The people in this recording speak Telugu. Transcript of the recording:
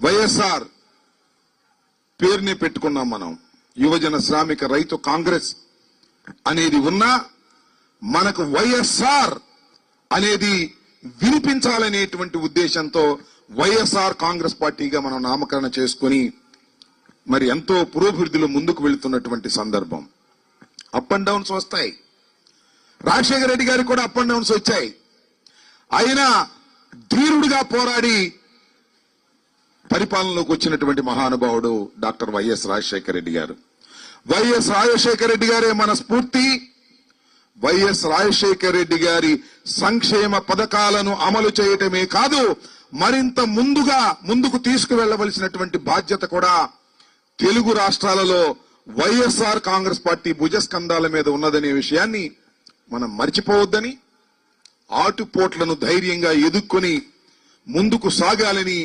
వైఎస్ఆర్ పేరునే పెట్టుకున్నాం మనం. యువజన శ్రామిక రైతు కాంగ్రెస్ అనేది ఉన్నా మనకు వైఎస్ఆర్ అనేది వినిపించాలనేటువంటి ఉద్దేశంతో వైఎస్ఆర్ కాంగ్రెస్ పార్టీగా మనం నామకరణ చేసుకుని మరి ఎంతో పురోభివృద్ధిలో ముందుకు వెళుతున్నటువంటి సందర్భం. అప్ అండ్ డౌన్స్ వస్తాయి. రాజశేఖర రెడ్డి గారికి కూడా అప్ అండ్ డౌన్స్ వచ్చాయి. అయినా ధీరుడిగా పోరాడి పరిపాలనలోకి వచ్చినటువంటి మహానుభావుడు డాక్టర్ వైఎస్ రాజశేఖర రెడ్డి గారు. వైఎస్ రాజశేఖర రెడ్డి గారే మన స్ఫూర్తి. వైఎస్ రాజశేఖర రెడ్డి గారి సంక్షేమ పథకాలను అమలు చేయటమే కాదు, మరింత ముందుకు తీసుకువెళ్లవలసినటువంటి బాధ్యత కూడా తెలుగు రాష్ట్రాలలో వైఎస్ఆర్ కాంగ్రెస్ పార్టీ భుజస్కంధాల మీద ఉన్నదనే విషయాన్ని మనం మర్చిపోవద్దని, ఆటుపోట్లను ధైర్యంగా ఎదుర్కొని ముందుకు సాగాలని